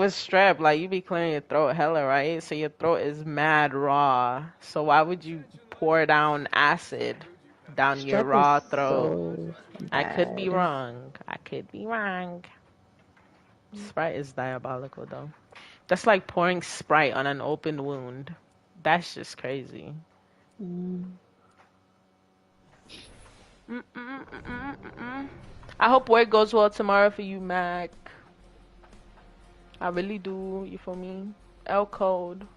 with strep, like you be clearing your throat hella, right? So your throat is mad raw. So why would you pour down acid down your Strep is raw throat? so I could be bad. wrong. I could be wrong. Sprite is diabolical though. That's like pouring Sprite on an open wound. That's just crazy. Mm. I hope work goes well tomorrow for you, Mac. I really do. You feel me? L code.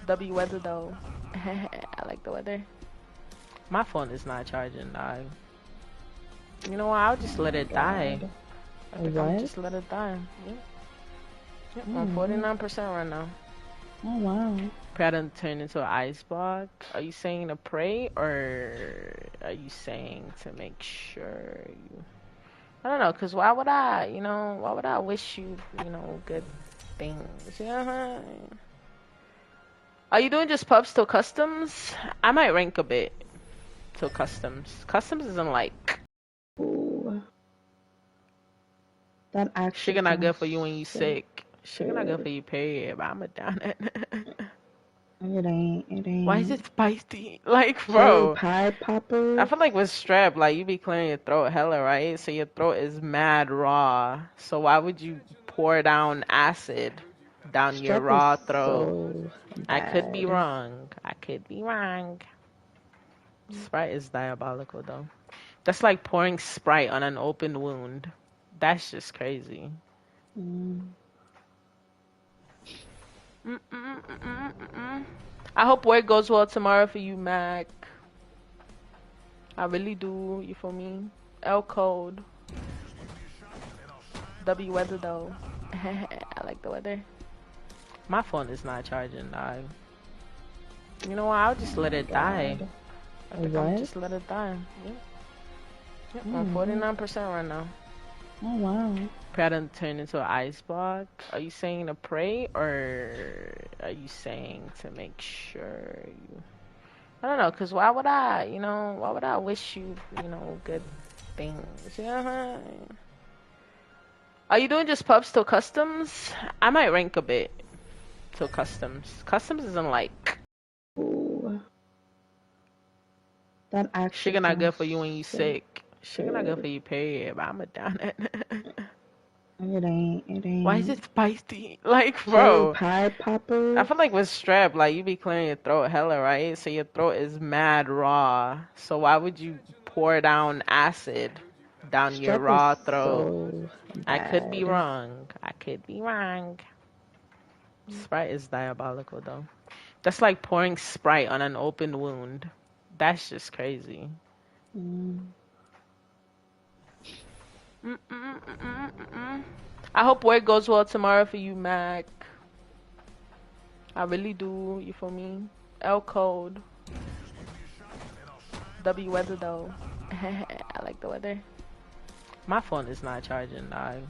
W weather though. I like the weather. My phone is not charging, dog. You know what? I'll just let it die. God. I think I'm just let it die. Yep, I'm 49% right now. Oh wow. Probably turn into an ice block. Are you saying to pray or are you saying to make sure you? I don't know, cause why would I? Why would I wish you, good things? Yeah. Are you doing just pubs till customs? I might rank a bit till customs. Customs isn't like. Ooh. That actually Sugar not good sounds for you when you so sick. Sugar not good good. for you, period. But I'ma down it. It ain't. It Why is ain't. it spicy? Like, Cherry bro. pie I poppers. feel like with strep, like you be clearing your throat hella, right? So your throat is mad raw. So why would you pour down acid down your Strep is raw throat? so I could be bad. wrong. I could be wrong. Sprite is diabolical though. That's like pouring Sprite on an open wound. That's just crazy. Mm. I hope work goes well tomorrow for you, Mac. I really do. You feel me? L code. W weather though. I like the weather. My phone is not charging, dog. You know what? I'll just let it die. God. I think I'm just let it die. Yep, I'm 49% right now. Oh wow. Probably turn into an ice block. Are you saying to pray or are you saying to make sure you? I don't know, cause why would I? Why would I wish you, good things? Yeah. Are you doing just pubs till customs? I might rank a bit till customs. Customs isn't like. Ooh. That actually Sugar not good sounds for you when you so sick. Sugar not good good. for you, period. But I'ma down it. It ain't. It Why is ain't. it spicy? Like, Cherry bro. pie I poppers. feel like with strep, like you be clearing your throat hella, right? So your throat is mad raw. So why would you pour down acid down your Strep is raw throat? so I could be bad. wrong. I could be wrong. Sprite is diabolical though. That's like pouring Sprite on an open wound. That's just crazy. Mm. I hope work goes well tomorrow for you, Mac. I really do. You feel me? L code. W weather though. I like the weather. My phone is not charging, dog.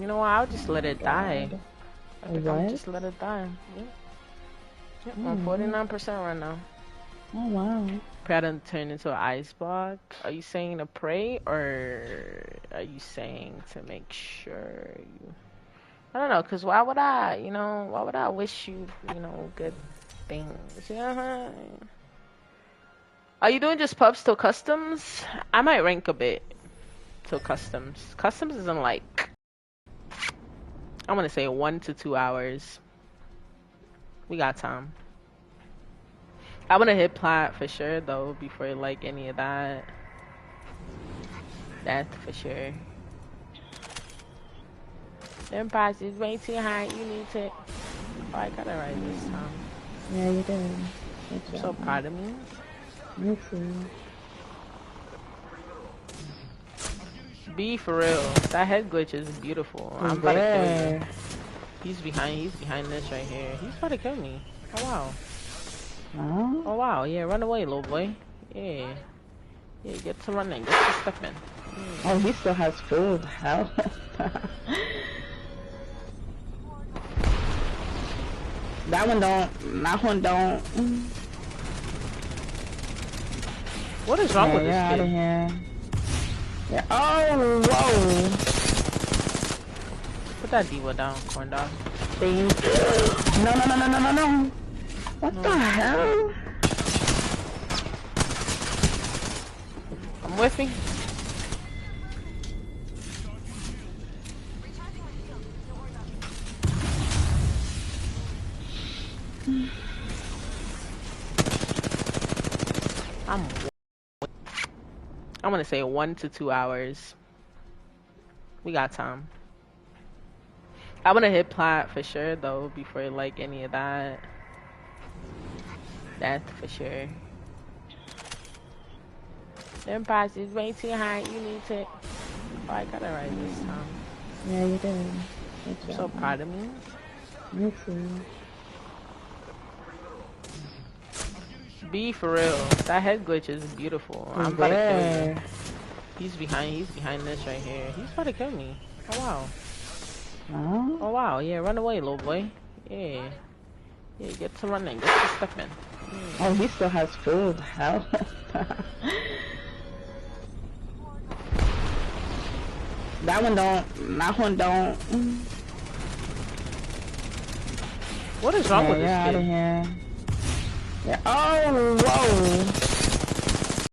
You know what? I'll just let it die. God. I think I'm just let it die. Yep, I'm 49% right now. Oh wow. Probably turn into an ice block. Are you saying to pray or are you saying to make sure you? I don't know, cause why would I? Why would I wish you, good things? Yeah. Are you doing just pubs till customs? I might rank a bit till customs. Customs isn't like. I'm gonna say 1 to 2 hours. We got time. I wanna hit plat for sure though before like any of that. That's for sure. Them prices way too high. You need to. Oh, I got it right this time. Yeah, you did. I'm so proud of me. Me too. Be for real. That head glitch is beautiful. I'm about to kill you. He's behind this right here. He's about to kill me. Oh wow. Huh? Oh wow, yeah, run away, little boy. Yeah. Yeah, get to running, get to stepping. Oh, he still has food. Hell. That one don't. What is wrong with Yeah, this you're out of kid? here. Yeah. Oh, whoa. Put that diva down, corn dog. Thank you. No, no, no, no, no, no, no. What the hell? Come with me. I'm gonna say 1 to 2 hours. We got time. I'm gonna hit plat for sure though before like any of that. That's for sure. Them prices way too high. You need to. Oh, I got it right this time. Yeah, you did. I'm so proud of me. Me too. Be for real. That head glitch is beautiful. I'm about to kill you. He's behind this right here. He's about to kill me. Oh wow. Oh? Oh wow, yeah, run away, little boy. Yeah. Yeah, get to running, get to stepping. Oh, he still has food. Hell. That one don't. What is wrong with You're this out kid? of here. Yeah. Oh, whoa.